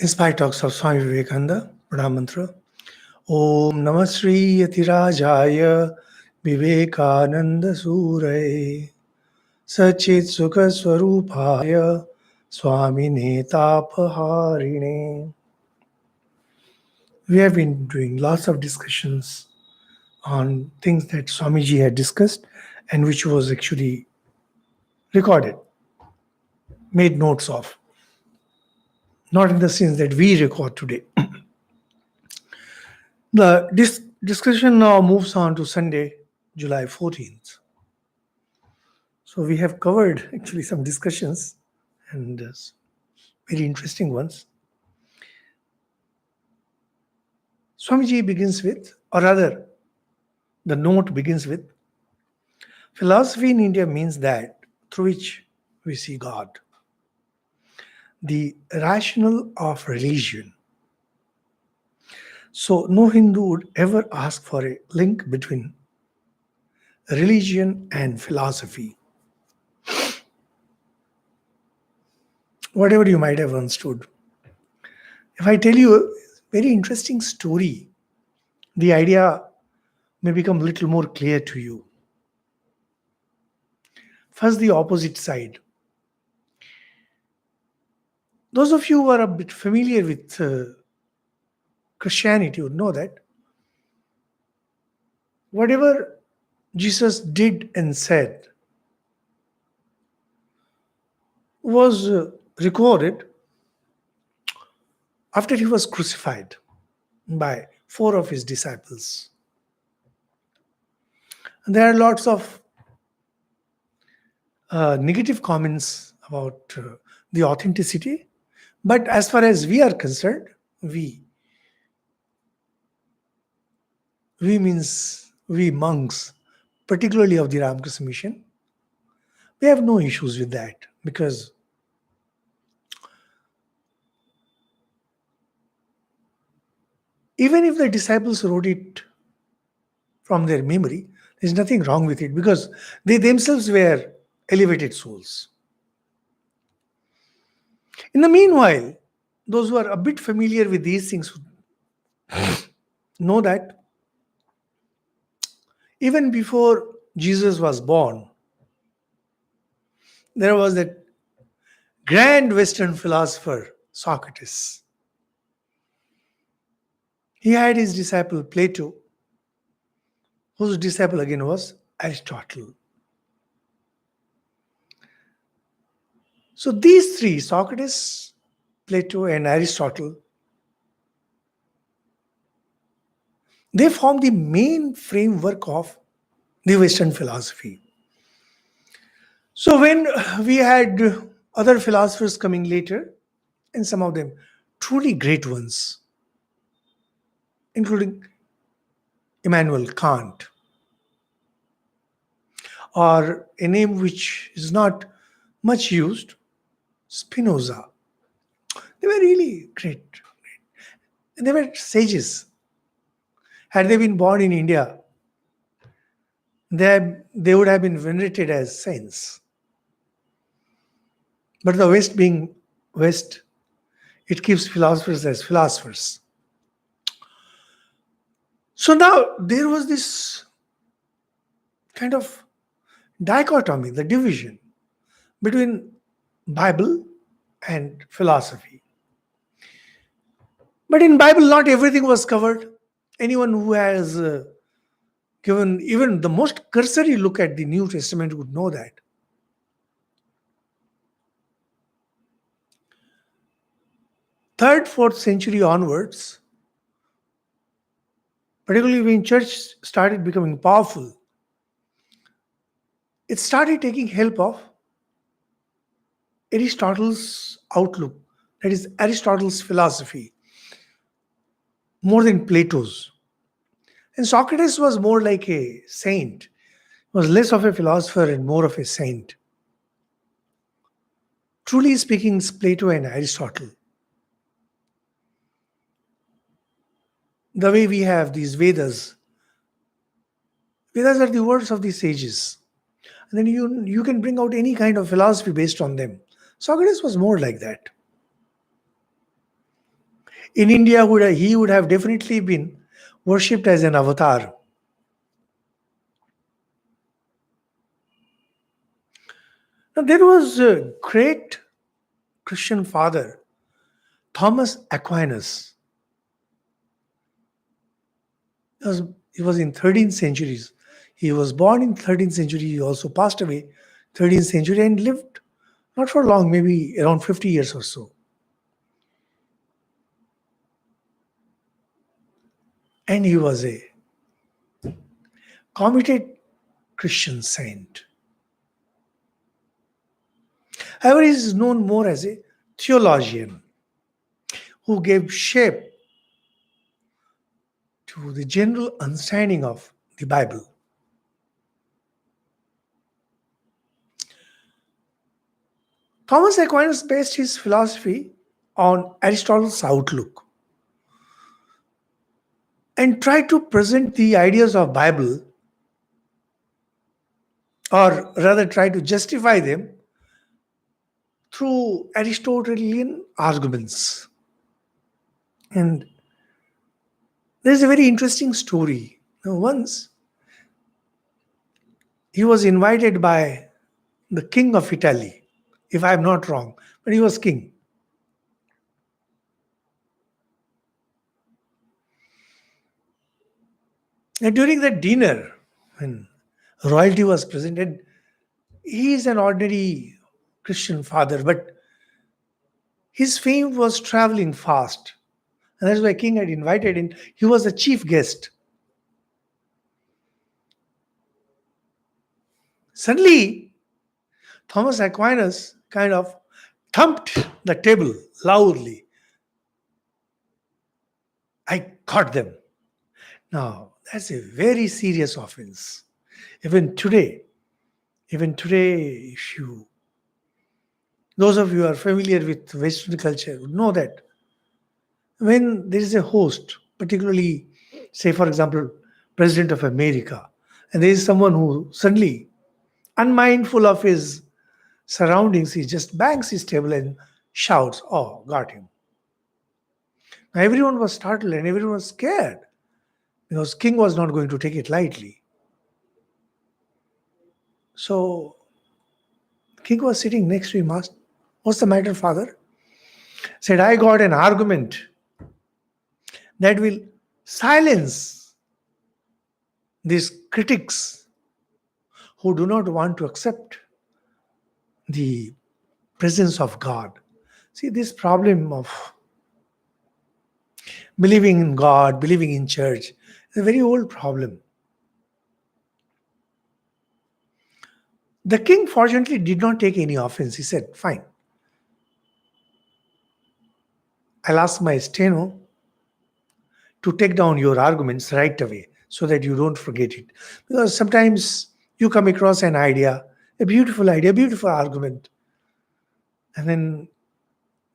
Inspired talks of Swami Vivekananda, Pranam Mantra. Om Namah Shri Yatirajaya Vivekananda Suray Sachit Sukha Swarupaya Swami Netapaharine. We have been doing lots of discussions on things that Swamiji had discussed and which was actually recorded, made notes of. Not in the sense that we record today. The discussion now moves on to Sunday, July 14th. So we have covered actually some discussions and very interesting ones. Swamiji begins with, or rather, the note begins with, philosophy in India means that through which we see God. The rationale of religion. So no Hindu would ever ask for a link between religion and philosophy. Whatever you might have understood. If I tell you a very interesting story, the idea may become a little more clear to you. First, the opposite side. Those of you who are a bit familiar with Christianity would know that whatever Jesus did and said was recorded after he was crucified by 4 of his disciples. And there are lots of negative comments about the authenticity, but as far as we are concerned, we means we monks, particularly of the Ramakrishna mission, we have no issues with that, because even if the disciples wrote it from their memory, there's nothing wrong with it, because they themselves were elevated souls. In the meanwhile, those who are a bit familiar with these things know that even before Jesus was born, there was that grand Western philosopher, Socrates. He had his disciple Plato, whose disciple again was Aristotle. So these three, Socrates, Plato, and Aristotle, they form the main framework of the Western philosophy. So when we had other philosophers coming later, and some of them truly great ones, including Immanuel Kant, or a name which is not much used, Spinoza. They were really great. And they were sages. Had they been born in India, they would have been venerated as saints. But the West being West, it keeps philosophers as philosophers. So now there was this kind of dichotomy, the division between Bible and philosophy. But in Bible, not everything was covered. Anyone who has given even the most cursory look at the New Testament would know that. Third, 4th century onwards, particularly when church started becoming powerful, it started taking help of Aristotle's outlook, that is Aristotle's philosophy, more than Plato's. And Socrates was more like a saint, was less of a philosopher and more of a saint. Truly speaking, it's Plato and Aristotle. The way we have these Vedas. Vedas are the words of the sages. And then you can bring out any kind of philosophy based on them. Socrates was more like that. In India, he would have definitely been worshipped as an avatar. Now, there was a great Christian father, Thomas Aquinas. He was, he was in 13th centuries. He was born in 13th century. He also passed away 13th century and lived not for long, maybe around 50 years or so. And he was a committed Christian saint. However, he is known more as a theologian who gave shape to the general understanding of the Bible. Thomas Aquinas based his philosophy on Aristotle's outlook and tried to present the ideas of Bible, or rather try to justify them through Aristotelian arguments. And there's a very interesting story. Now, once he was invited by the king of Italy, if I'm not wrong, but he was king. And during that dinner, when royalty was presented, he is an ordinary Christian father, but his fame was traveling fast. And that's why king had invited him. He was the chief guest. Suddenly, Thomas Aquinas kind of thumped the table loudly. I caught them. Now, that's a very serious offense. Even today, if you, those of you who are familiar with Western culture would know that when there is a host, particularly, say, for example, President of America, and there is someone who suddenly, unmindful of his surroundings, he just bangs his table and shouts, "Oh, got him." Now, everyone was startled and everyone was scared because King was not going to take it lightly. So, King was sitting next to him, asked, "What's the matter, father?" Said, "I got an argument that will silence these critics who do not want to accept the presence of God." See, this problem of believing in God, believing in church, is a very old problem. The king, fortunately, did not take any offense. He said, "Fine, I'll ask my steno to take down your arguments right away so that you don't forget it." Because sometimes you come across an idea, a beautiful argument, and then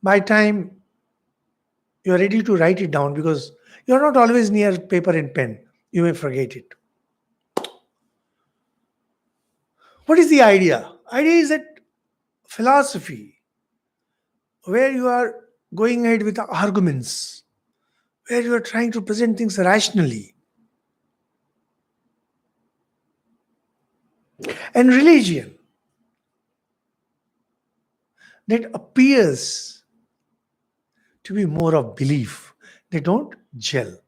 by time you're ready to write it down, because you're not always near paper and pen, you may forget it. What is the idea? Idea is that philosophy, where you are going ahead with arguments, where you are trying to present things rationally. And religion, that appears to be more of belief. They don't gel.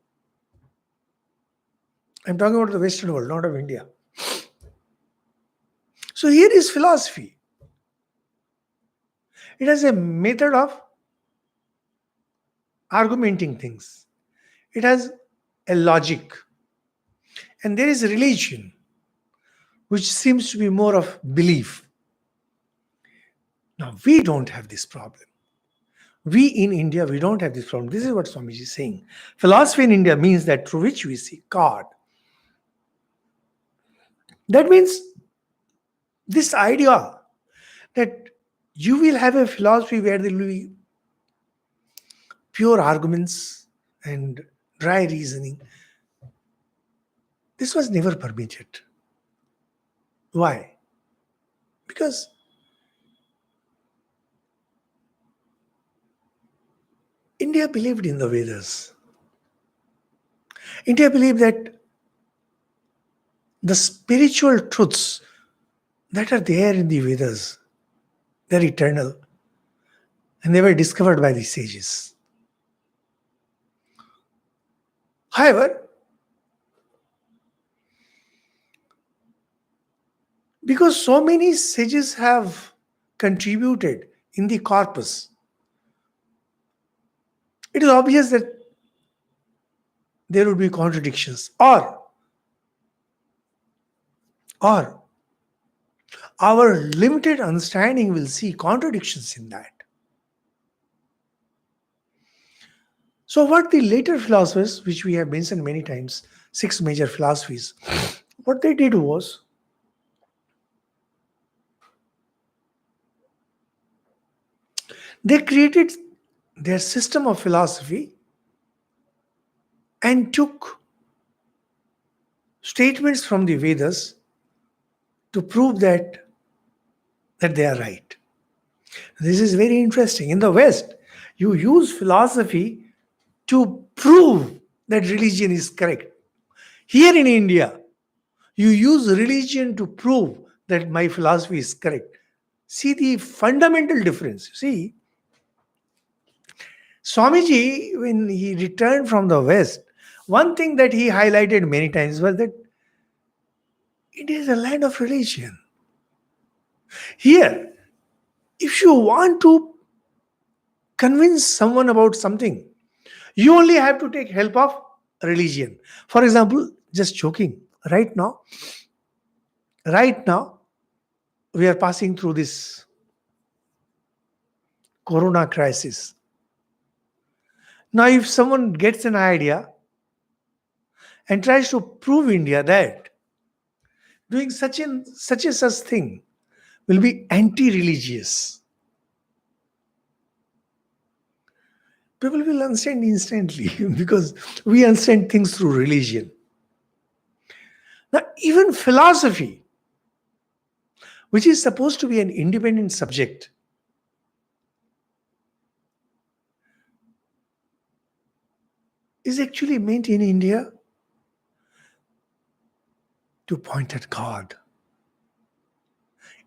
I'm talking about the Western world, not of India. So here is philosophy. It has a method of argumenting things. It has a logic. And there is religion, which seems to be more of belief. Now, we don't have this problem. We in India, we don't have this problem. This is what Swamiji is saying. Philosophy in India means that through which we see God. That means this idea that you will have a philosophy where there will be pure arguments and dry reasoning. This was never permitted. Why? Because India believed in the Vedas. India believed that the spiritual truths that are there in the Vedas, they're eternal and they were discovered by the sages. However, because so many sages have contributed in the corpus, it is obvious that there would be contradictions, or our limited understanding will see contradictions in that. So, what the later philosophers, which we have mentioned many times, six major philosophies, what they did was they created their system of philosophy and took statements from the Vedas to prove that they are right. This is very interesting. In the West, you use philosophy to prove that religion is correct. Here in India, you use religion to prove that my philosophy is correct. See the fundamental difference. See, Swamiji, when he returned from the West, one thing that he highlighted many times was that it is a land of religion. Here, if you want to convince someone about something, you only have to take help of religion. For example, just joking, right now, we are passing through this corona crisis. Now, if someone gets an idea and tries to prove India that doing such thing will be anti-religious, people will understand instantly because we understand things through religion. Now, even philosophy, which is supposed to be an independent subject, is actually meant in India to point at God.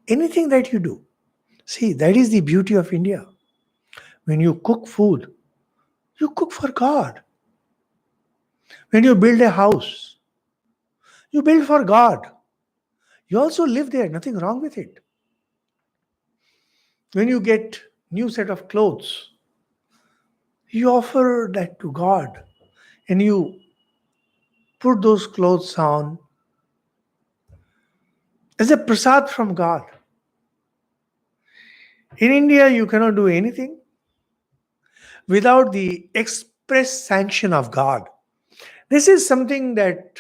Anything that you do, see, that is the beauty of India. When you cook food, you cook for God. When you build a house, you build for God. You also live there, nothing wrong with it. When you get new set of clothes, you offer that to God and you put those clothes on as a prasad from God. In India, you cannot do anything without the express sanction of God. This is something that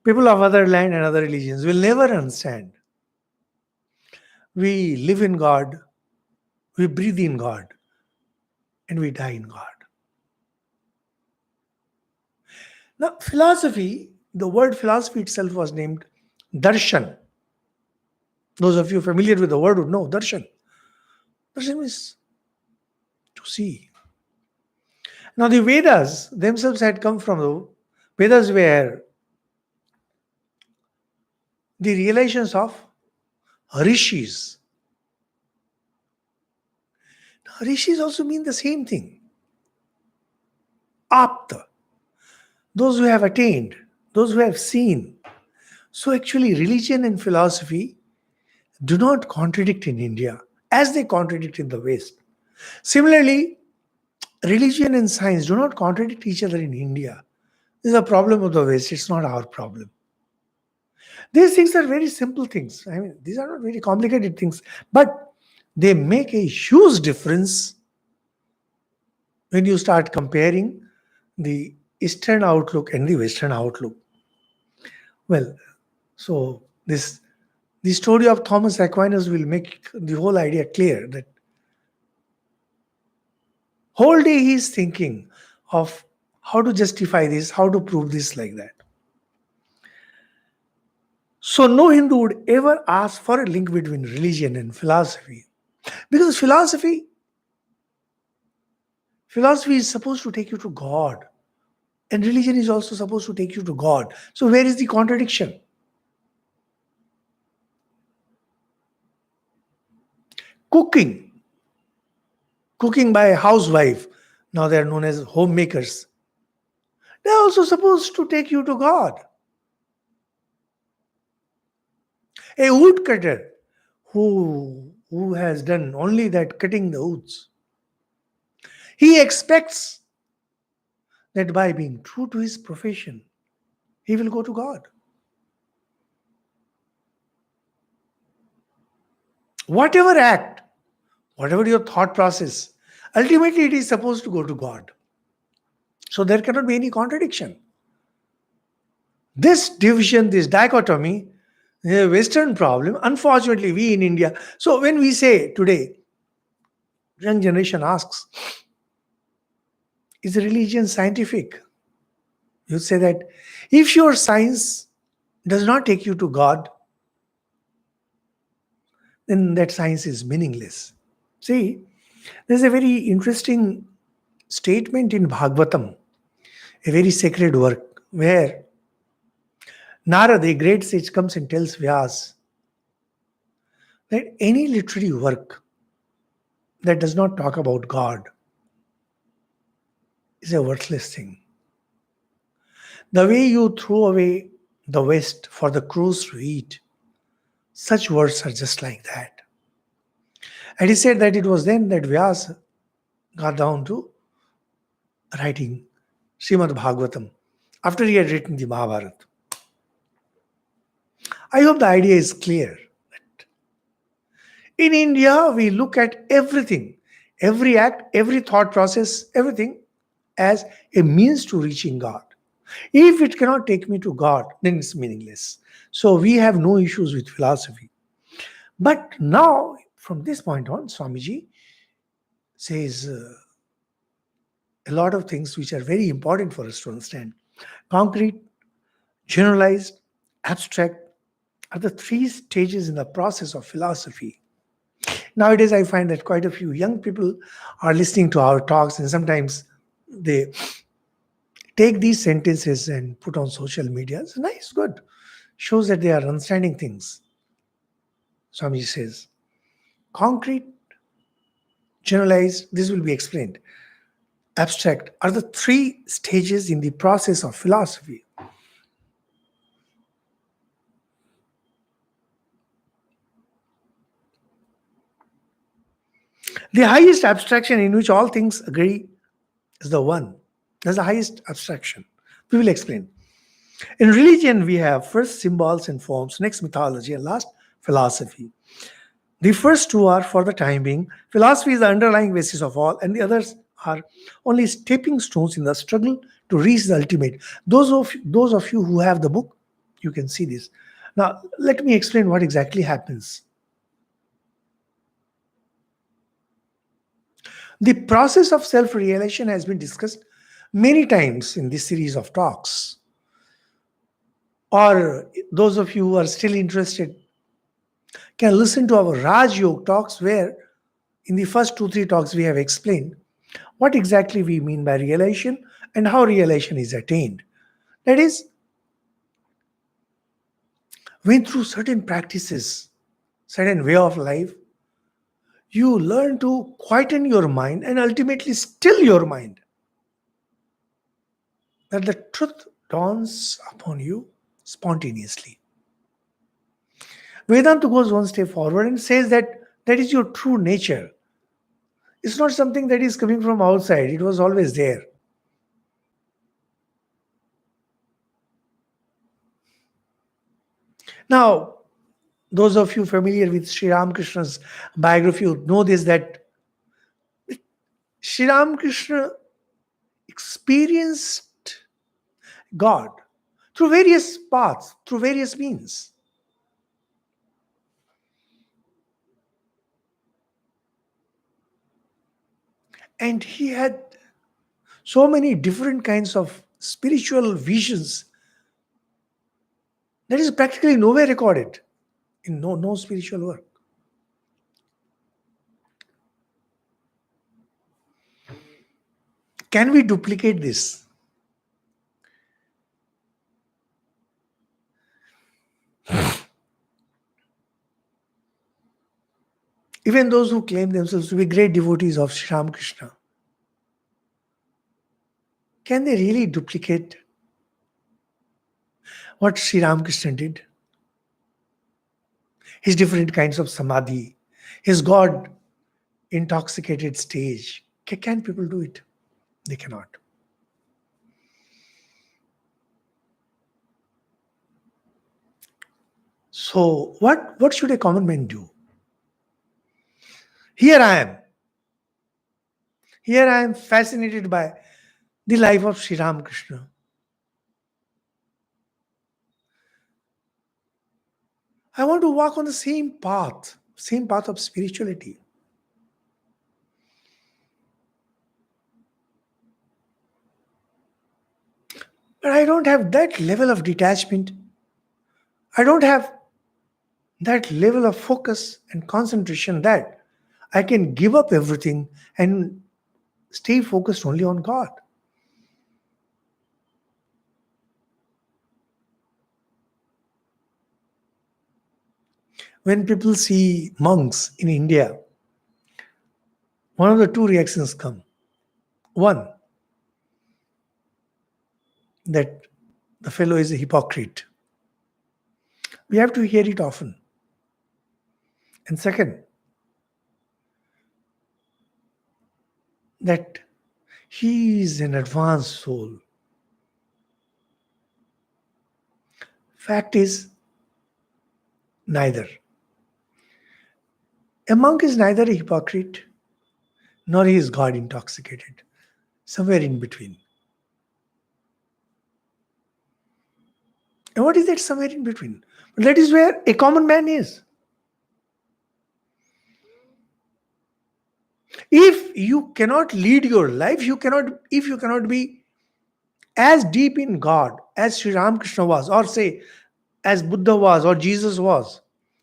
people of other land and other religions will never understand. We live in God, we breathe in God, and we die in God. Now, philosophy, the word philosophy itself was named darshan. Those of you familiar with the word would know darshan. Darshan means to see. Now, the Vedas themselves had come from the Vedas were the realizations of rishis. Now, rishis also mean the same thing. Apta, those who have attained, those who have seen. So, actually, religion and philosophy do not contradict in India as they contradict in the West. Similarly, religion and science do not contradict each other in India. This is a problem of the West, it's not our problem. These things are very simple things. I mean, these are not very complicated things, but they make a huge difference when you start comparing the Eastern outlook and the Western outlook. Well, so the story of Thomas Aquinas will make the whole idea clear that whole day he is thinking of how to justify this, how to prove this like that. So no Hindu would ever ask for a link between religion and philosophy. Because Philosophy is supposed to take you to God, and religion is also supposed to take you to God. So, where is the contradiction? Cooking, cooking by a housewife, now they are known as homemakers, they are also supposed to take you to God. A woodcutter who has done only that cutting the woods, he expects that by being true to his profession, he will go to God. Whatever act, whatever your thought process, ultimately it is supposed to go to God. So there cannot be any contradiction. This division, this dichotomy, is a Western problem. Unfortunately, we in India. So when we say today, young generation asks, is religion scientific? You say that if your science does not take you to God, then that science is meaningless. See, there's a very interesting statement in Bhagavatam, a very sacred work, where Narada, a great sage, comes and tells Vyas that any literary work that does not talk about God is a worthless thing. The way you throw away the West for the crows to eat, such words are just like that. And he said that it was then that Vyas got down to writing Srimad Bhagavatam after he had written the Mahabharata. I hope the idea is clear. In India, we look at everything, every act, every thought process, everything as a means to reaching God. If it cannot take me to God, then it's meaningless. So we have no issues with philosophy. But now, from this point on, Swamiji says a lot of things which are very important for us to understand. Concrete, generalized, abstract are the three stages in the process of philosophy. Nowadays, I find that quite a few young people are listening to our talks, and sometimes they take these sentences and put on social media. It's nice, good. Shows that they are understanding things. Swami says, concrete, generalized, this will be explained. Abstract are the three stages in the process of philosophy. The highest abstraction in which all things agree is the one. That's the highest abstraction. We will explain. In religion, we have first symbols and forms, next mythology, and last philosophy. The first two are for the time being. Philosophy is the underlying basis of all, and the others are only stepping stones in the struggle to reach the ultimate. Those of you who have the book, you can see this. Now, let me explain what exactly happens. The process of self-realization has been discussed many times in this series of talks. Or those of you who are still interested can listen to our Raj Yoga talks, where in the first 2 3 talks we have explained what exactly we mean by realization and how realization is attained. That is, when through certain practices, certain way of life, you learn to quieten your mind and ultimately still your mind, that the truth dawns upon you spontaneously. Vedanta goes one step forward and says that that is your true nature. It's not something that is coming from outside, it was always there. Now, those of you familiar with Sri Ramakrishna's biography would know this, that Sri Ramakrishna experienced God through various paths, through various means. And he had so many different kinds of spiritual visions that is practically nowhere recorded in no spiritual work. Can we duplicate this? Even those who claim themselves to be great devotees of Sri Ramakrishna, can they really duplicate what Sri Ramakrishna did? His different kinds of samadhi, his God intoxicated stage. Can people do it? They cannot. So, what should a common man do? Here I am. Here I am fascinated by the life of Sri Ramakrishna. I want to walk on the same path of spirituality. But I don't have that level of detachment. I don't have that level of focus and concentration that I can give up everything and stay focused only on God. When people see monks in India, one of the two reactions come. One, that the fellow is a hypocrite. We have to hear it often. And second, that he is an advanced soul. Fact is, neither. A monk is neither a hypocrite nor he is God intoxicated. Somewhere in between. And what is that somewhere in between? That is where a common man is. If you cannot lead your life, if you cannot be as deep in God as Sri Ramakrishna was, or say as Buddha was or Jesus was,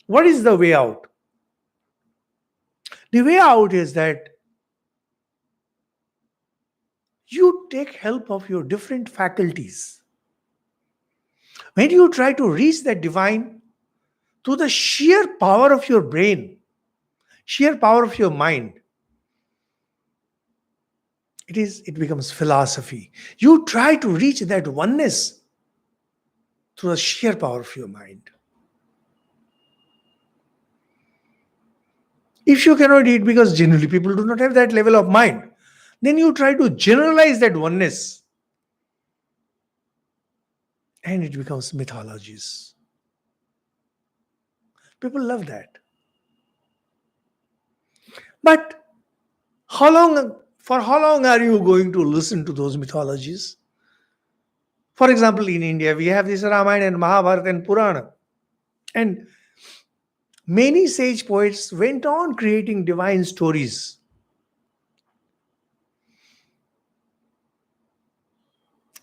what is the way out? The way out is that you take help of your different faculties. When you try to reach that divine through the sheer power of your brain, sheer power of your mind, it becomes philosophy. You try to reach that oneness through the sheer power of your mind. If you cannot do it, because generally people do not have that level of mind, then you try to generalize that oneness and it becomes mythologies. People love that. But for how long are you going to listen to those mythologies? For example, in India, we have this Ramayana and Mahabharata and Purana. And many sage poets went on creating divine stories.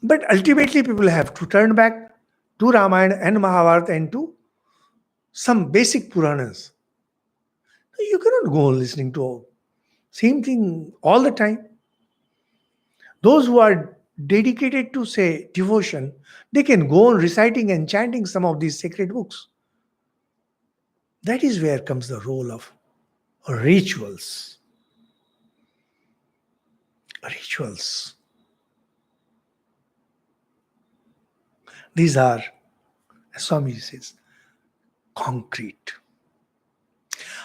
But ultimately, people have to turn back to Ramayana and Mahabharata and to some basic Puranas. You cannot go on listening to same thing all the time. Those who are dedicated to, say, devotion, they can go on reciting and chanting some of these sacred books. That is where comes the role of rituals. Rituals. These are, as Swami says, concrete.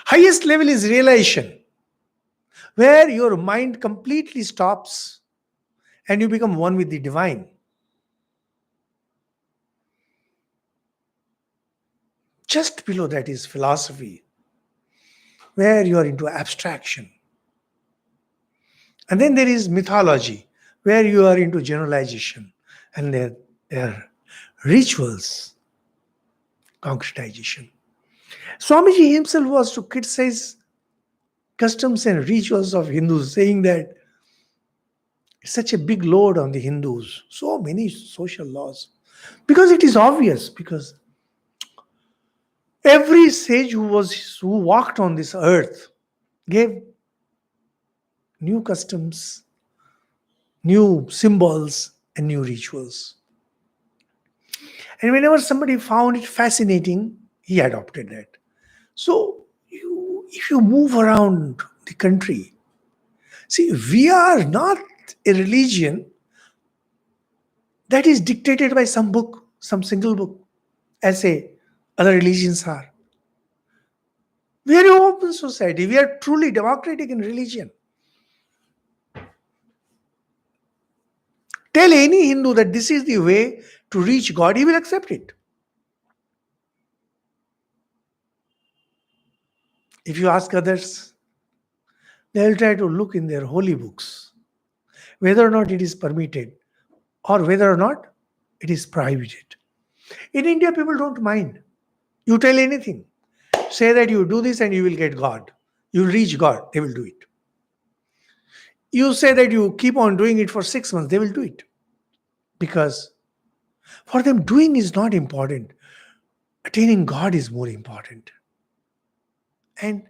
Highest level is realization, where your mind completely stops and you become one with the divine. Just below that is philosophy, where you are into abstraction. And then there is mythology, where you are into generalization. And there are rituals, concretization. Swamiji himself was to criticize customs and rituals of Hindus, saying that it's such a big load on the Hindus, so many social laws. Because it is obvious, because every sage who walked on this earth gave new customs, new symbols, and new rituals. And whenever somebody found it fascinating, he adopted that. So, if you move around the country, see, we are not a religion that is dictated by some book, some single book, as say other religions are. We are an open society. We are truly democratic in religion. Tell any Hindu that this is the way to reach God, he will accept it. If you ask others, they will try to look in their holy books, whether or not it is permitted or whether or not it is prohibited. In India, people don't mind. You tell anything. Say that you do this and you will get God. You will reach God. They will do it. You say that you keep on doing it for 6 months. They will do it. Because for them, doing is not important. Attaining God is more important. And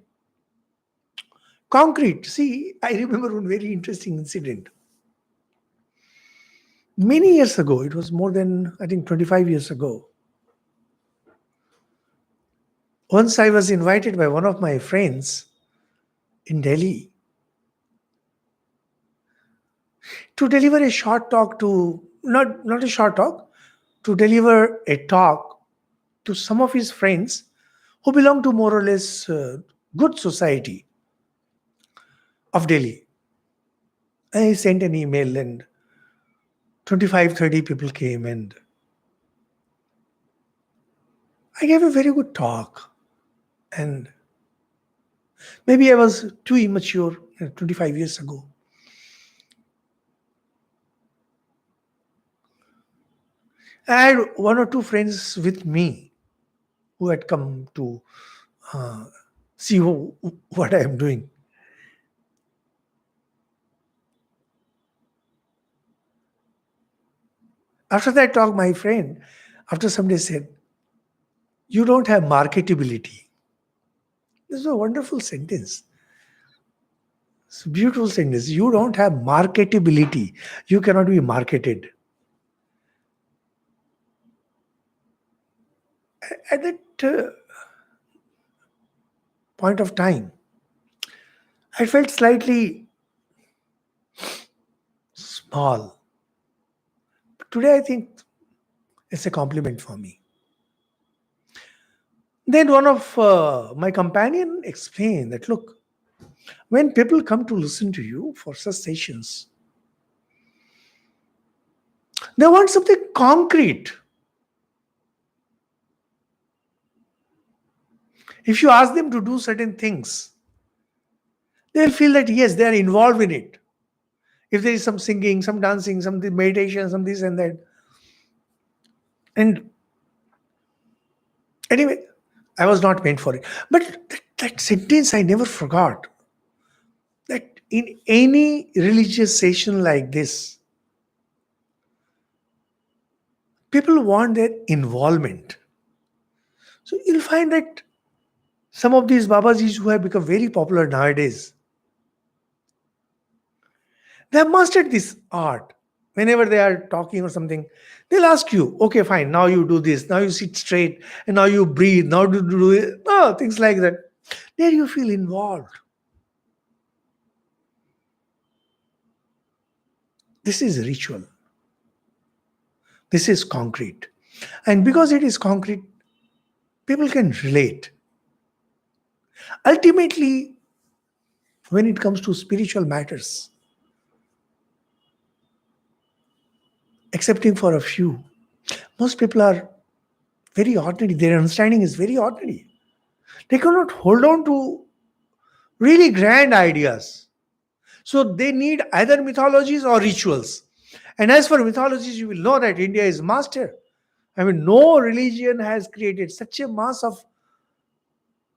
concrete. See, I remember one very interesting incident. Many years ago, it was more than, I think, 25 years ago. Once I was invited by one of my friends in Delhi to deliver a short talk to, not a short talk, to deliver a talk to some of his friends who belong to more or less good society of Delhi. I sent an email and 25, 30 people came and I gave a very good talk. And maybe I was too immature 25 years ago. I had one or two friends with me who had come to see what I am doing. After that talk, my friend, after some days said, "You don't have marketability." This is a wonderful sentence. It's a beautiful sentence. You don't have marketability. You cannot be marketed. At that point of time, I felt slightly small. Today, I think it's a compliment for me. Then one of my companion explained that, look, when people come to listen to you for such sessions, they want something concrete. If you ask them to do certain things, they'll feel that yes, they are involved in it. If there is some singing, some dancing, some meditation, some this and that. And anyway, I was not meant for it. But that sentence I never forgot. That in any religious session like this, people want their involvement. So you'll find that some of these Babajis who have become very popular nowadays, they have mastered this art. Whenever they are talking or something, they'll ask you, okay, fine, now you do this, now you sit straight, and now you breathe, now do it. Oh, things like that. There you feel involved. This is ritual. This is concrete. And because it is concrete, people can relate. Ultimately, when it comes to spiritual matters, excepting for a few, most people are very ordinary. Their understanding is very ordinary. They cannot hold on to really grand ideas. So they need either mythologies or rituals. And as for mythologies, you will know that India is master. I mean, no religion has created such a mass of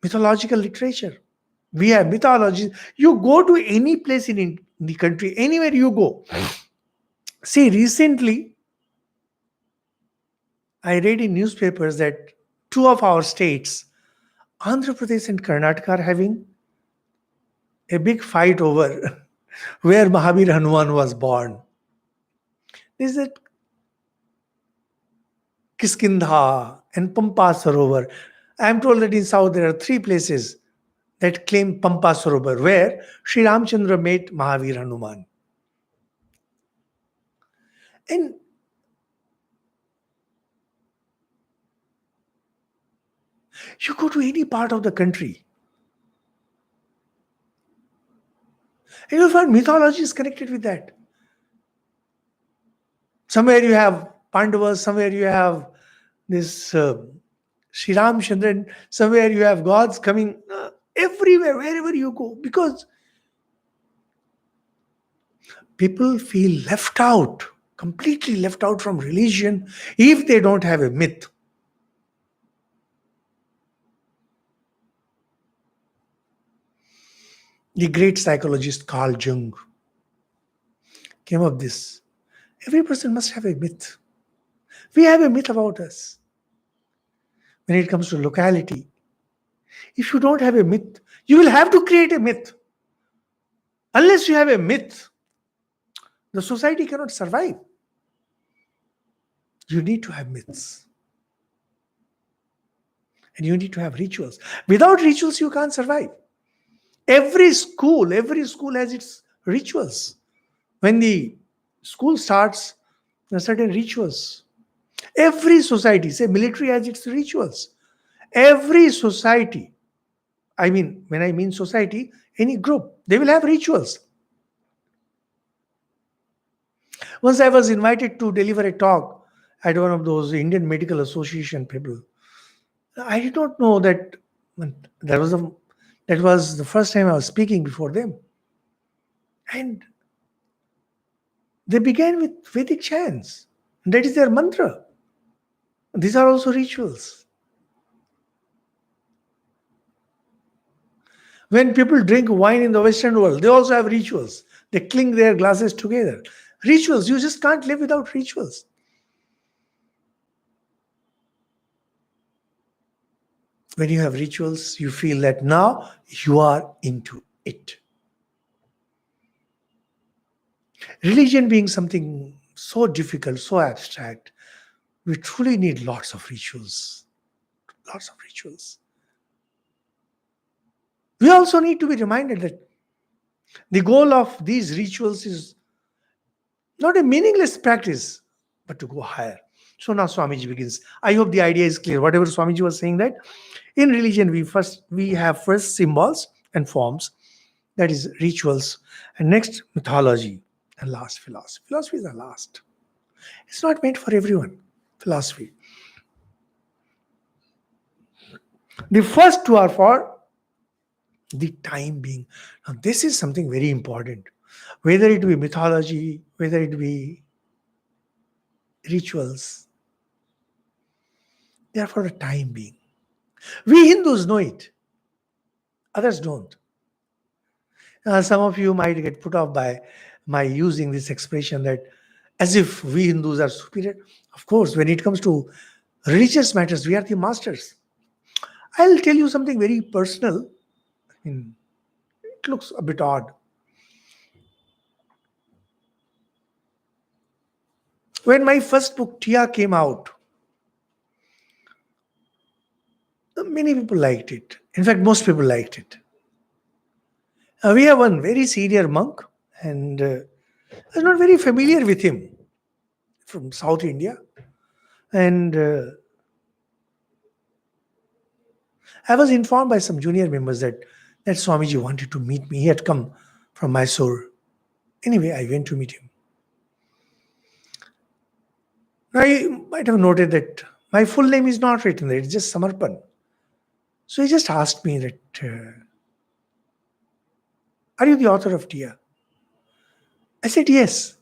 mythological literature. We have mythologies. You go to any place in the country, anywhere you go. See, recently, I read in newspapers that two of our states, Andhra Pradesh and Karnataka, are having a big fight over where Mahavir Hanuman was born. There's that Kiskindha and Pampa Sarovar. I am told that in South there are three places that claim Pampa Sarovar, where Sri Ramchandra met Mahavir Hanuman. And you go to any part of the country, and you'll find mythology is connected with that. Somewhere you have Pandavas, somewhere you have this Sri Ramchandra, and somewhere you have gods coming everywhere, wherever you go, because people feel left out, completely left out from religion if they don't have a myth. The great psychologist Carl Jung came up with this. Every person must have a myth. We have a myth about us. When it comes to locality, if you don't have a myth, you will have to create a myth. Unless you have a myth, the society cannot survive. You need to have myths. And you need to have rituals. Without rituals, you can't survive. Every school has its rituals. When the school starts, there are certain rituals. Every society, say military has its rituals. Every society, when I mean society, any group, they will have rituals. Once I was invited to deliver a talk at one of those Indian Medical Association people. I did not know that that was the first time I was speaking before them. And they began with Vedic chants. That is their mantra. These are also rituals. When people drink wine in the Western world, they also have rituals. They clink their glasses together. Rituals, you just can't live without rituals. When you have rituals, you feel that now you are into it. Religion being something so difficult, so abstract, we truly need lots of rituals. Lots of rituals. We also need to be reminded that the goal of these rituals is not a meaningless practice, but to go higher. So now Swamiji begins. I hope the idea is clear. Whatever Swamiji was saying, that in religion we have first symbols and forms, that is rituals, and next mythology, and last philosophy. Philosophy is the last. It's not meant for everyone. Philosophy. The first two are for the time being. Now this is something very important. Whether it be mythology, whether it be rituals, they are for the time being. We Hindus know it. Others don't. Some of you might get put off by my using this expression that as if we Hindus are superior. Of course, when it comes to religious matters, we are the masters. I'll tell you something very personal. It looks a bit odd. When my first book, Tia, came out, many people liked it. In fact, most people liked it. We have one very senior monk, and I was not very familiar with him, from South India. And I was informed by some junior members that Swamiji wanted to meet me. He had come from Mysore. Anyway, I went to meet him. Now, you might have noted that my full name is not written there. It's just Samarpan. So he just asked me that, are you the author of Tia? I said, yes.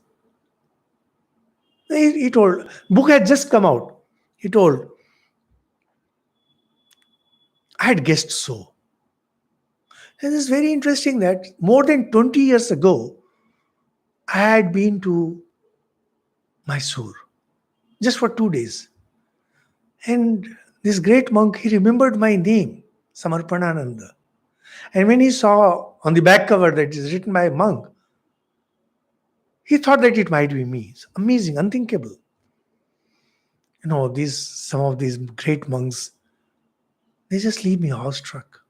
He told, book had just come out. He told, I had guessed so. And it's very interesting that more than 20 years ago, I had been to Mysore just for 2 days. And this great monk, he remembered my name, Samarpanananda. And when he saw on the back cover that is written by a monk, He thought that it might be me. It's amazing, unthinkable. These some of these great monks, they just leave me awestruck.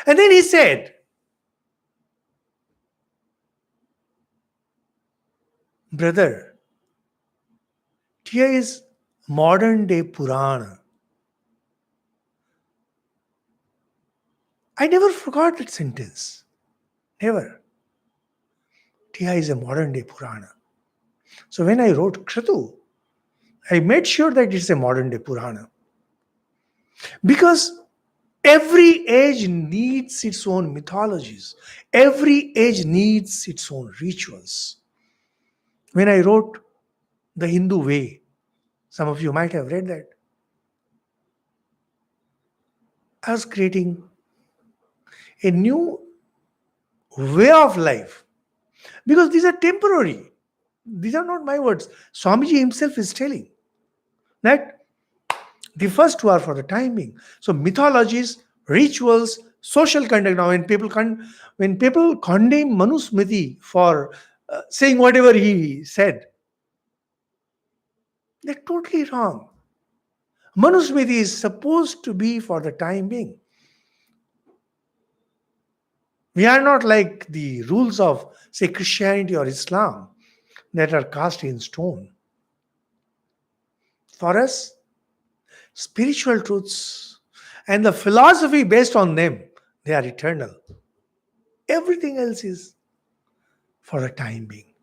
And then he said, brother, here is modern day Purana. I never forgot that sentence. Never. Tia is a modern day Purana. So when I wrote Kratu, I made sure that it's a modern day Purana. Because every age needs its own mythologies. Every age needs its own rituals. When I wrote The Hindu Way, some of you might have read that, I was creating a new way of life. Because these are temporary. These are not my words. Swamiji himself is telling that the first two are for the time being. So mythologies, rituals, social conduct. Now, when people condemn Manusmriti for saying whatever he said, they're totally wrong. Manusmriti is supposed to be for the time being. We are not like the rules of, say, Christianity or Islam that are cast in stone. For us, spiritual truths and the philosophy based on them, they are eternal. Everything else is for the time being.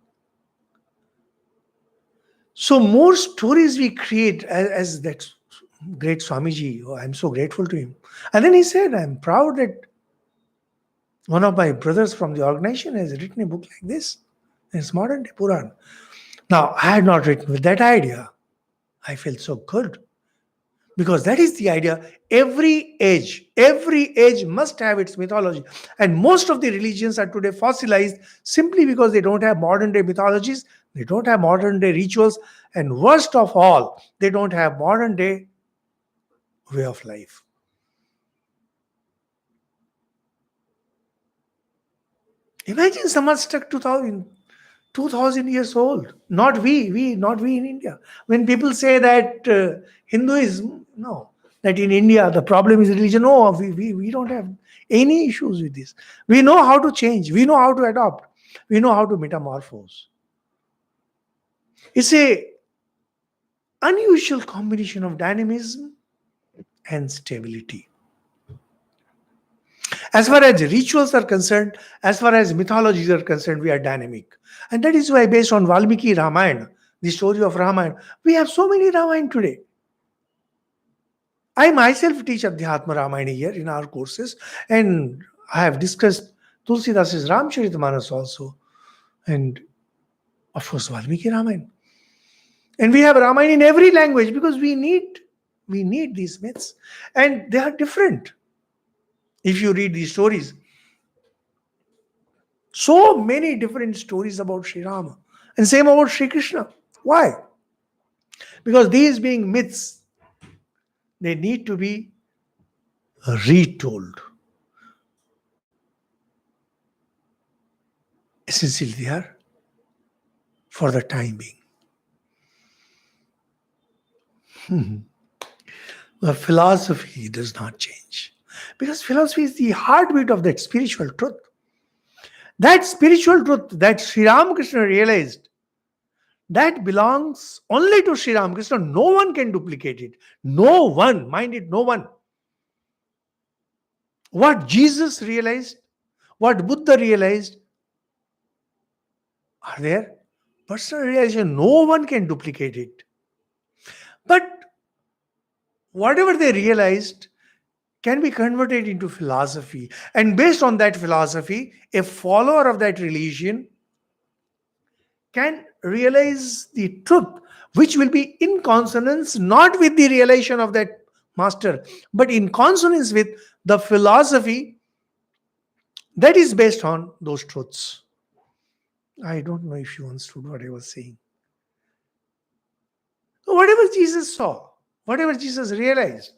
So more stories we create, as that great Swamiji, I'm so grateful to him. And then he said, I'm proud that one of my brothers from the organization has written a book like this. It's modern day Puran. Now, I had not written with that idea. I felt so good. Because that is the idea. Every age must have its mythology. And most of the religions are today fossilized simply because they don't have modern day mythologies, they don't have modern day rituals, and worst of all, they don't have modern day way of life. Imagine someone stuck 2000 years old. Not we in India. When people say that Hinduism, no, that in India the problem is religion. No, we don't have any issues with this. We know how to change. We know how to adopt. We know how to metamorphose. It's a unusual combination of dynamism and stability. As far as rituals are concerned, as far as mythologies are concerned, we are dynamic. And that is why, based on Valmiki Ramayana, the story of Ramayana, we have so many Ramayana today. I myself teach Adhyatma Ramayana here in our courses, and I have discussed Tulsidas' Ramcharitmanas also, and of course Valmiki Ramayana. And we have Ramayana in every language because we need these myths, and they are different. If you read these stories, so many different stories about Sri Rama, and same about Sri Krishna. Why? Because these being myths, they need to be retold. Essentially, they are for the time being. The philosophy does not change. Because philosophy is the heartbeat of that spiritual truth. That spiritual truth that Sri Ramakrishna realized, that belongs only to Sri Ramakrishna. No one can duplicate it. No one, mind it, no one. What Jesus realized, what Buddha realized, are there personal realization. No one can duplicate it. But whatever they realized can be converted into philosophy. And based on that philosophy, a follower of that religion can realize the truth, which will be in consonance not with the realization of that master, but in consonance with the philosophy that is based on those truths. I don't know if you understood what I was saying. Whatever Jesus saw, whatever Jesus realized,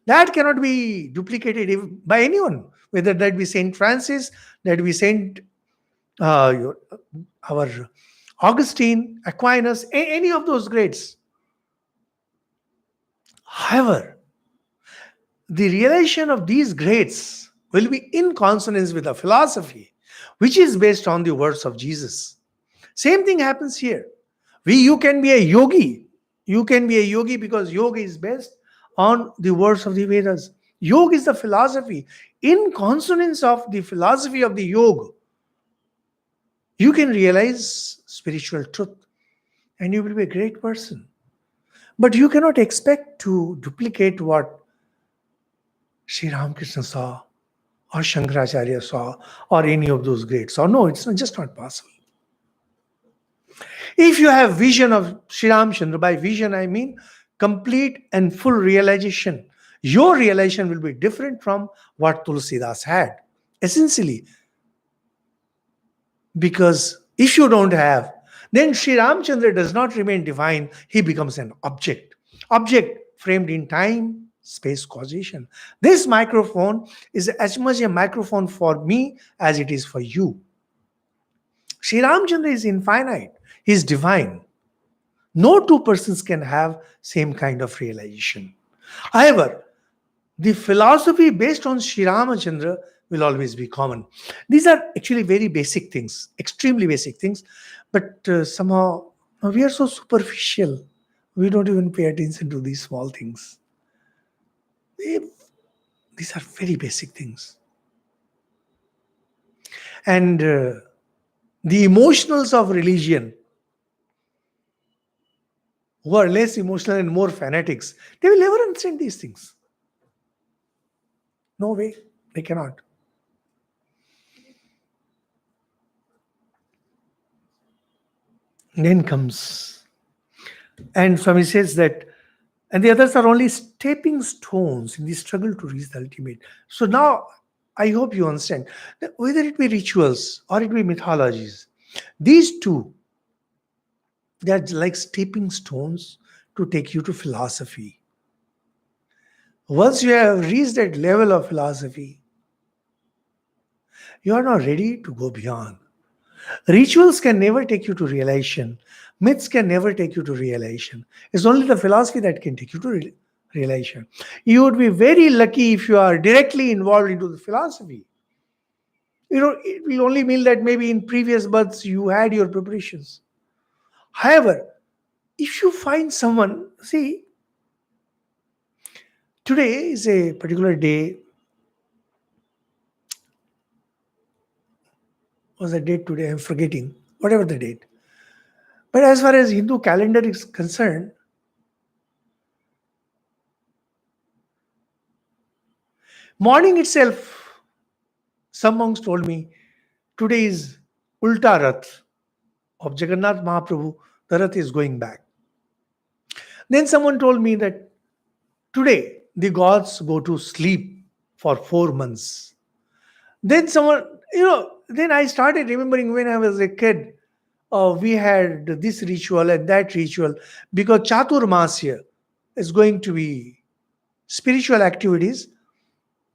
that cannot be duplicated by anyone, whether that be Saint Francis, that be Saint our Augustine, Aquinas, any of those greats. However, the realization of these greats will be in consonance with a philosophy which is based on the words of Jesus. Same thing happens here. You can be a yogi. You can be a yogi because yoga is based on the words of the Vedas. Yoga is the philosophy. In consonance of the philosophy of the yoga, you can realize spiritual truth and you will be a great person. But you cannot expect to duplicate what Sri Ramakrishna saw or Shankaracharya saw or any of those greats saw. No, it's just not possible. If you have vision of Sri Ramchandra, by vision I mean complete and full realization, your realization will be different from what Tulsidas had. Essentially, because if you don't have, then Sri Ramchandra does not remain divine, he becomes an object. Object framed in time, space, causation. This microphone is as much a microphone for me as it is for you. Sri Ramchandra is infinite, he is divine. No two persons can have same kind of realization. However, the philosophy based on Sri Ramachandra will always be common. These are actually very basic things, extremely basic things, but somehow we are so superficial. We don't even pay attention to these small things. These are very basic things. And the emotionals of religion, who are less emotional and more fanatics, they will never understand these things. No way, they cannot. Then comes, and Swami says that, and the others are only stepping stones in the struggle to reach the ultimate. So now, I hope you understand that whether it be rituals or it be mythologies, these two, they are like stepping stones to take you to philosophy. Once you have reached that level of philosophy, you are now ready to go beyond. Rituals can never take you to realization. Myths can never take you to realization. It's only the philosophy that can take you to realization. You would be very lucky if you are directly involved into the philosophy. It will only mean that maybe in previous births you had your preparations. However, if you find someone, see, today is a particular day. Was the date today? I'm forgetting. Whatever the date. But as far as Hindu calendar is concerned, morning itself, some monks told me, today is Ulta Rath of Jagannath Mahaprabhu. The Rath is going back. Then someone told me that today the gods go to sleep for 4 months. Then then I started remembering when I was a kid, we had this ritual and that ritual because Chaturmasya is going to be spiritual activities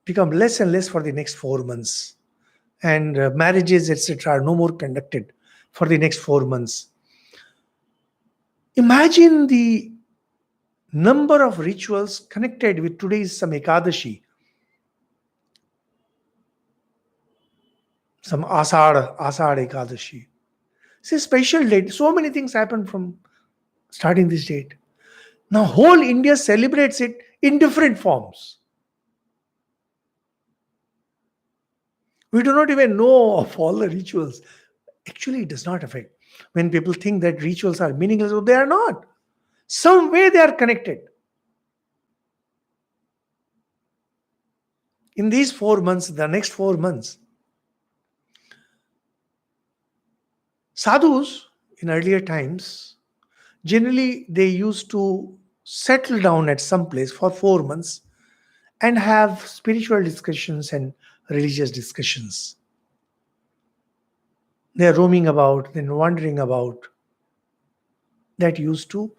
become less and less for the next 4 months. And marriages, etc., are no more conducted for the next 4 months. Imagine the number of rituals connected with today's some Ekadashi, some Asad Ekadashi. It's a special date. So many things happen from starting this date. Now, whole India celebrates it in different forms. We do not even know of all the rituals. Actually, it does not affect. When people think that rituals are meaningless, they are not. Some way they are connected. In these 4 months, the next 4 months, sadhus in earlier times, generally they used to settle down at some place for 4 months and have spiritual discussions and religious discussions. They are roaming about, then wandering about. That used to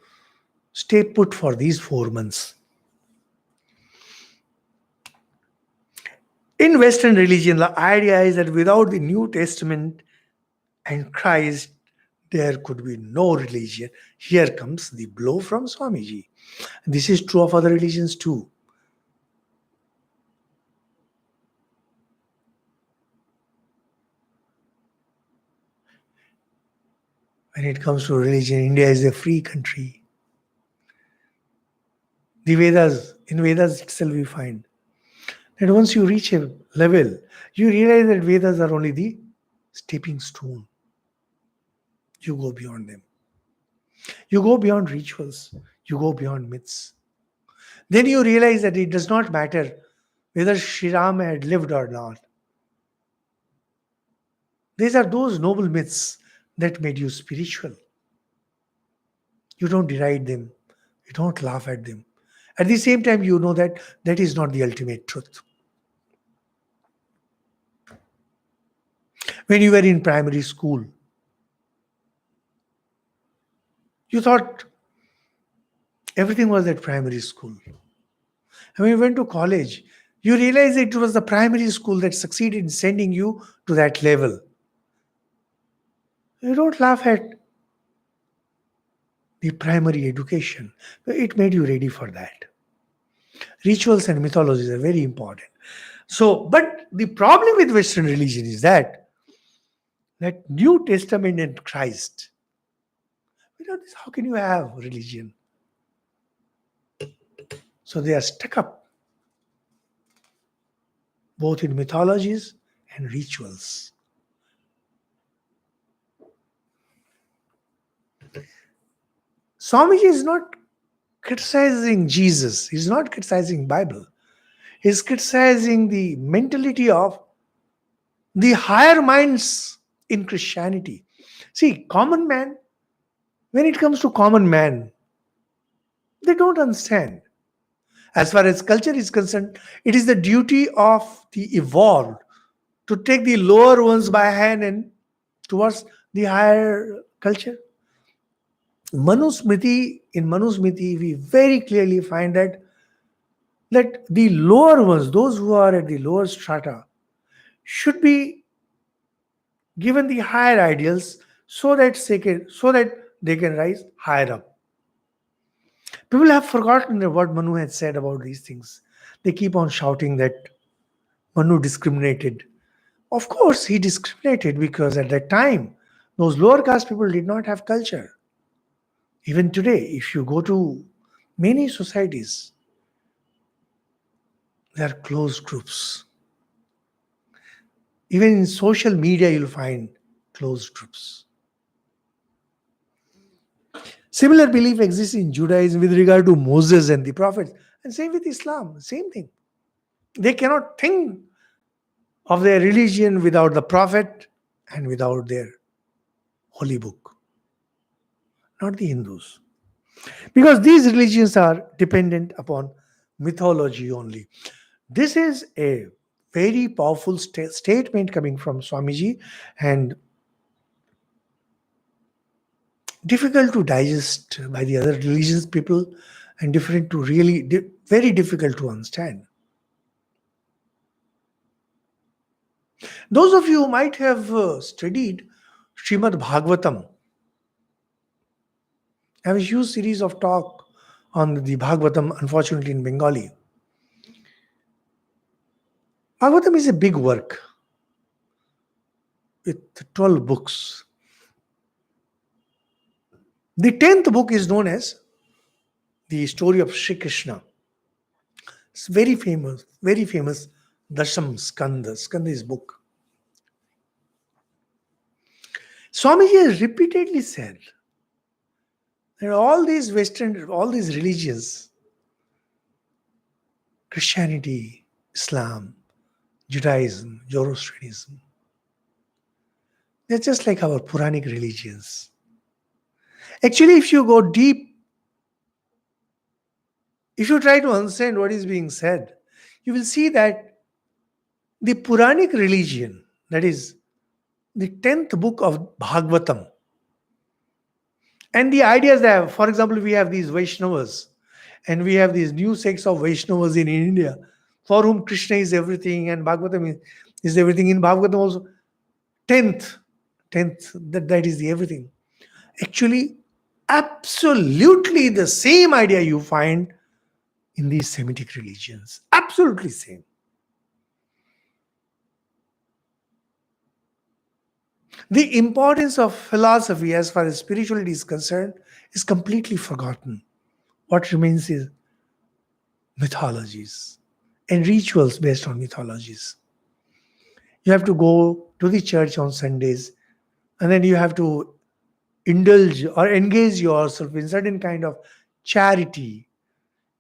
stay put for these 4 months. In Western religion, the idea is that without the New Testament and Christ, there could be no religion. Here comes the blow from Swamiji. This is true of other religions too. When it comes to religion, India is a free country. The Vedas, in Vedas itself, we find that once you reach a level, you realize that Vedas are only the stepping stone. You go beyond them. You go beyond rituals. You go beyond myths. Then you realize that it does not matter whether Shri Ram had lived or not. These are those noble myths that made you spiritual. You don't deride them. You don't laugh at them. At the same time, you know that that is not the ultimate truth. When you were in primary school, you thought everything was at primary school. And when you went to college, you realized it was the primary school that succeeded in sending you to that level. You don't laugh at the primary education. It made you ready for that. Rituals and mythologies are very important. So, but the problem with Western religion is that New Testament and Christ, without this, how can you have religion? So they are stuck up both in mythologies and rituals. Swamiji is not criticizing Jesus. He's not criticizing Bible. He's criticizing the mentality of the higher minds in Christianity. See, common man, when it comes to common man, they don't understand. As far as culture is concerned, it is the duty of the evolved to take the lower ones by hand and towards the higher culture. Manusmriti, in Manusmriti, we very clearly find that the lower ones, those who are at the lower strata, should be given the higher ideals so that they can rise higher up. People have forgotten what Manu had said about these things. They keep on shouting that Manu discriminated. Of course, he discriminated because at that time, those lower caste people did not have culture. Even today, if you go to many societies, there are closed groups. Even in social media, you'll find closed groups. Similar belief exists in Judaism with regard to Moses and the prophets. And same with Islam, same thing. They cannot think of their religion without the prophet and without their holy book. Not the Hindus. Because these religions are dependent upon mythology only. This is a very powerful statement coming from Swamiji and difficult to digest by the other religious people and different to really, very difficult to understand. Those of you who might have studied Srimad Bhagavatam, I have a huge series of talk on the Bhagavatam, unfortunately in Bengali. Bhagavatam is a big work with 12 books. The 10th book is known as the story of Shri Krishna. It's very famous Dasham Skanda. Skanda is book. Swamiji has repeatedly said that all these religions, Christianity, Islam, Judaism, Zoroastrianism, they're just like our Puranic religions. Actually, if you go deep, if you try to understand what is being said, you will see that the Puranic religion, that is the 10th book of Bhagavatam, and the ideas that, for example, we have these Vaishnavas, and we have these new sects of Vaishnavas in India, for whom Krishna is everything and Bhagavatam is everything. In Bhagavatam also, 10th, that is the everything. actually absolutely the same idea you find in these Semitic religions. Absolutely same. The importance of philosophy as far as spirituality is concerned is completely forgotten. What remains is mythologies and rituals based on mythologies. You have to go to the church on Sundays, and then you have to indulge or engage yourself in certain kind of charity,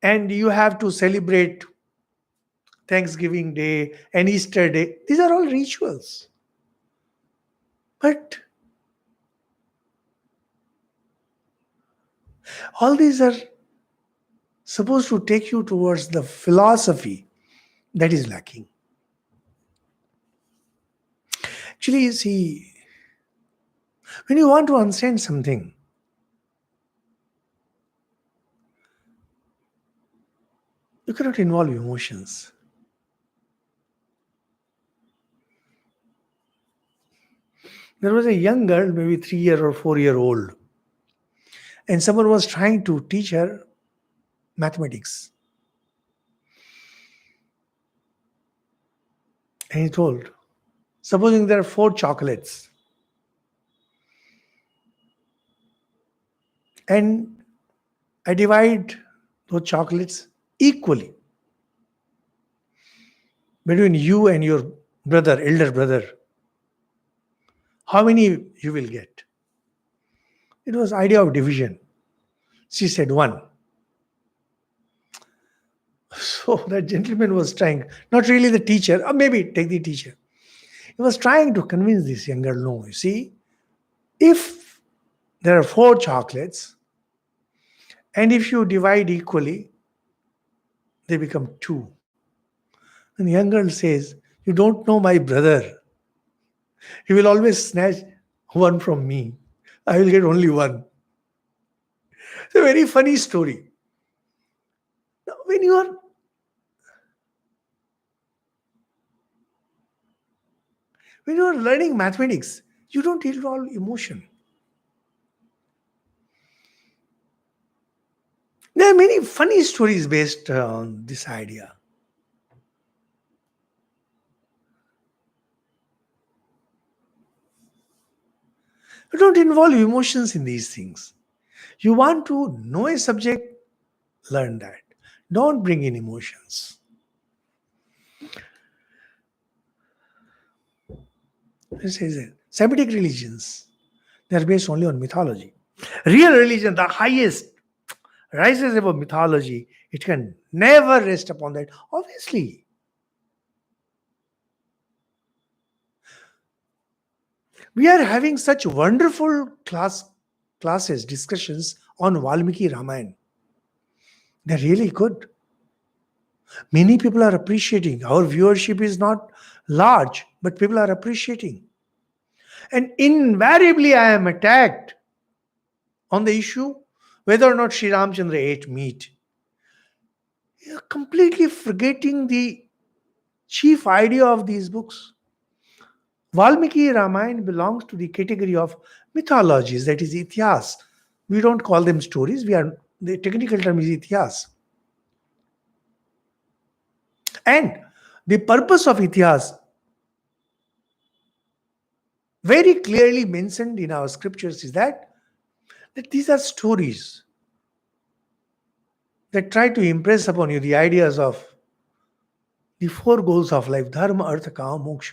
and you have to celebrate Thanksgiving Day and Easter Day. These are all rituals. But all these are supposed to take you towards the philosophy that is lacking. Actually, you see, when you want to understand something, you cannot involve emotions. There was a young girl, maybe 3 year or 4 year old, and someone was trying to teach her mathematics. And he told, supposing there are 4 chocolates, and I divide those chocolates equally between you and your brother, elder brother, how many you will get? It was idea of division. She said 1. So that gentleman was trying, not really the teacher, or maybe take the teacher. He was trying to convince this young girl, no, you see, if there are 4 chocolates, and if you divide equally, they become 2. And the young girl says, you don't know my brother. He will always snatch one from me. I will get only one. It's a very funny story. Now, when you are learning mathematics, you don't involve emotion. There are many funny stories based on this idea. You don't involve emotions in these things. You want to know a subject, learn that. Don't bring in emotions. This is it. Semitic religions, they are based only on mythology. Real religion, the highest, rises above mythology. It can never rest upon that. Obviously, we are having such wonderful classes, discussions on Valmiki Ramayana. They're really good. Many people are appreciating. Our viewership is not large, but people are appreciating. And invariably, I am attacked on the issue whether or not Sri Ramchandra ate meat. You're completely forgetting the chief idea of these books. Valmiki Ramayana belongs to the category of mythologies, that is Ityas. We don't call them stories, the technical term is Ityas. And the purpose of Ityas, very clearly mentioned in our scriptures, is that these are stories that try to impress upon you the ideas of the 4 goals of life: dharma, artha, kama, moksha.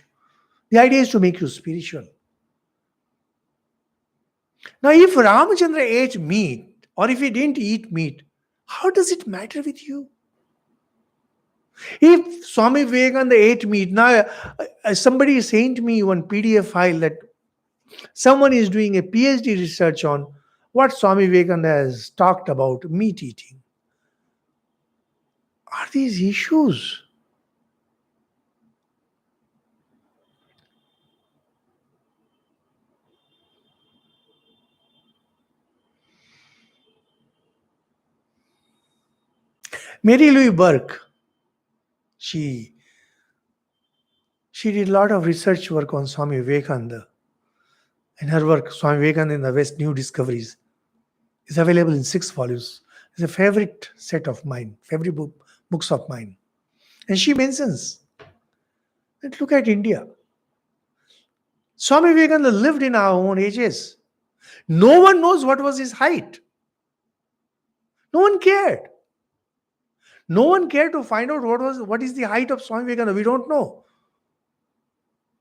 The idea is to make you spiritual. Now, if Ramachandra ate meat, or if he didn't eat meat, how does it matter with you? If Swami Vivekananda ate meat, now somebody is saying to me one PDF file that someone is doing a PhD research on what Swami Vivekananda has talked about meat eating. Are these issues? Mary Louise Burke, she did a lot of research work on Swami Vivekananda. In her work, Swami Vivekananda in the West, New Discoveries, is available in 6 volumes. It's a favorite set of mine, favorite books of mine. And she mentions that look at India. Swami Vivekananda lived in our own ages. No one knows what was his height. No one cared. No one cared to find out what is the height of Swami Vivekananda. We don't know.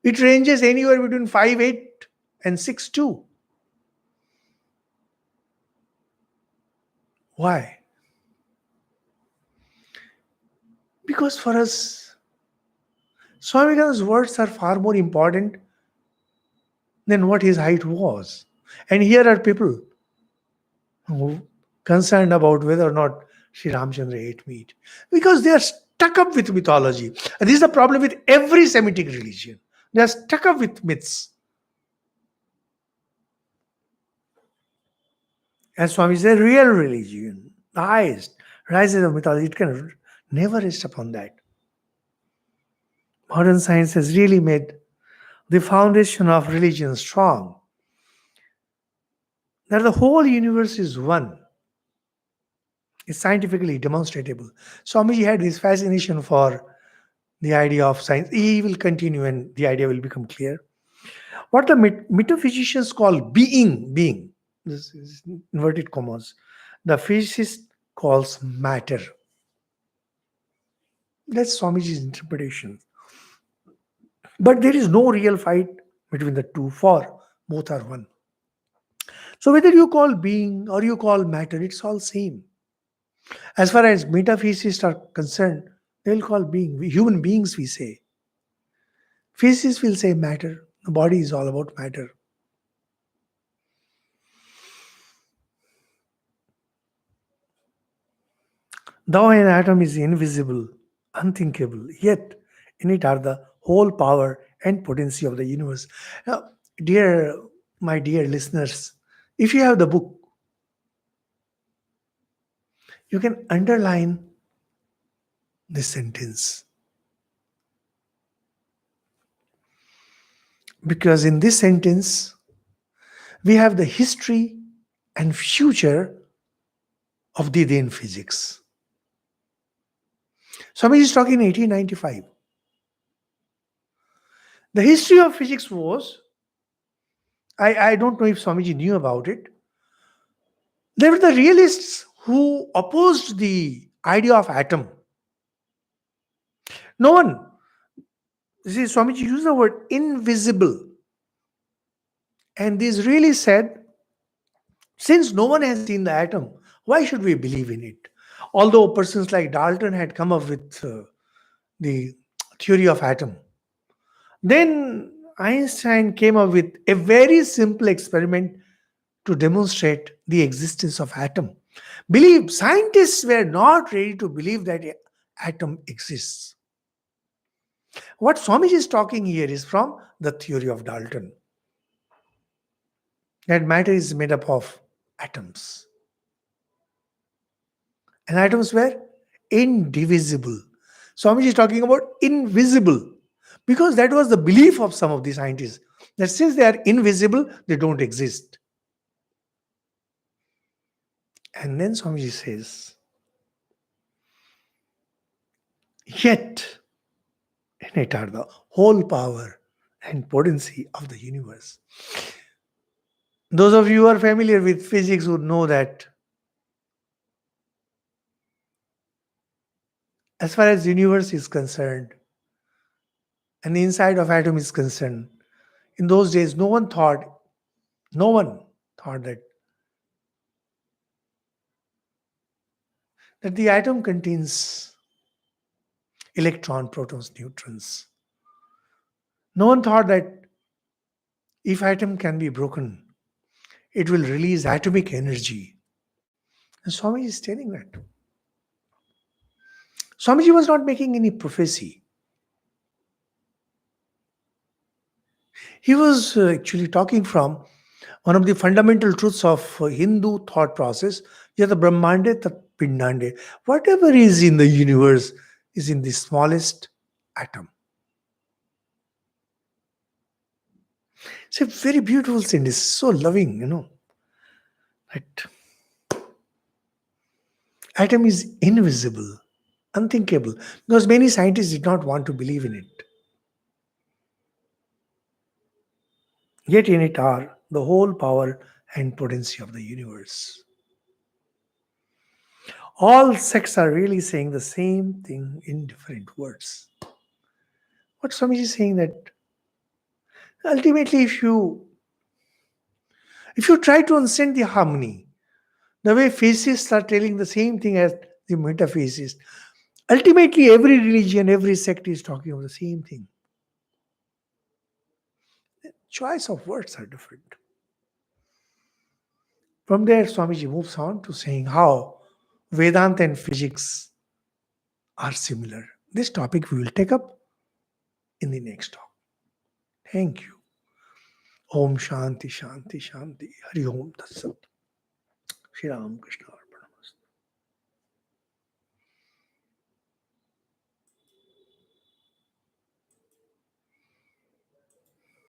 It ranges anywhere between 5'8" and 6'2". Why? Because for us, Swami Vivekananda's words are far more important than what his height was. And here are people who concerned about whether or not Sri Ramchandra ate meat. Because they are stuck up with mythology. And this is the problem with every Semitic religion. They are stuck up with myths. As Swami said, real religion, the highest, rises of mythology, it can never rest upon that. Modern science has really made the foundation of religion strong. That the whole universe is one. It's scientifically demonstrable. Swamiji had this fascination for the idea of science. He will continue and the idea will become clear. What the metaphysicians call being, this is inverted commas, the physicist calls matter. That's Swamiji's interpretation. But there is no real fight between the two, for both are one. So whether you call being or you call matter, it's all same. As far as metaphysicists are concerned, they'll call being. Human beings, we say. Physicists will say matter. The body is all about matter. Though an atom is invisible, unthinkable, yet in it are the whole power and potency of the universe. Now, my dear listeners, if you have the book, you can underline this sentence. Because in this sentence, we have the history and future of the then physics. Swamiji is talking in 1895. The history of physics was, I don't know if Swamiji knew about it. There were the realists who opposed the idea of atom. No one, Swamiji used the word invisible. And these really said, since no one has seen the atom, why should we believe in it? Although persons like Dalton had come up with the theory of atom. Then Einstein came up with a very simple experiment to demonstrate the existence of atom. Scientists were not ready to believe that atom exists. What Swamiji is talking here is from the theory of Dalton. That matter is made up of atoms. And atoms were indivisible. Swamiji is talking about invisible. Because that was the belief of some of the scientists. That since they are invisible, they don't exist. And then Swamiji says, yet in it are the whole power and potency of the universe. Those of you who are familiar with physics would know that as far as the universe is concerned and the inside of atom is concerned, in those days no one thought that the atom contains electrons, protons, neutrons. No one thought that if atom can be broken, it will release atomic energy. And Swamiji is telling that. Swamiji was not making any prophecy. He was actually talking from one of the fundamental truths of Hindu thought process, yata brahmande tat pindande. Whatever is in the universe is in the smallest atom. It's a very beautiful sentence, so loving, that atom is invisible, unthinkable, because many scientists did not want to believe in it. Yet in it are the whole power and potency of the universe. All sects are really saying the same thing in different words. What Swamiji is saying that ultimately if you try to understand the harmony, the way physicists are telling the same thing as the metaphysicists, ultimately every religion, every sect is talking of the same thing. Choice of words are different. From there, Swamiji moves on to saying how Vedanta and physics are similar. This topic we will take up in the next talk. Thank you. Om Shanti Shanti Shanti. Hari Om Tat Sat. Shri Ramakrishna.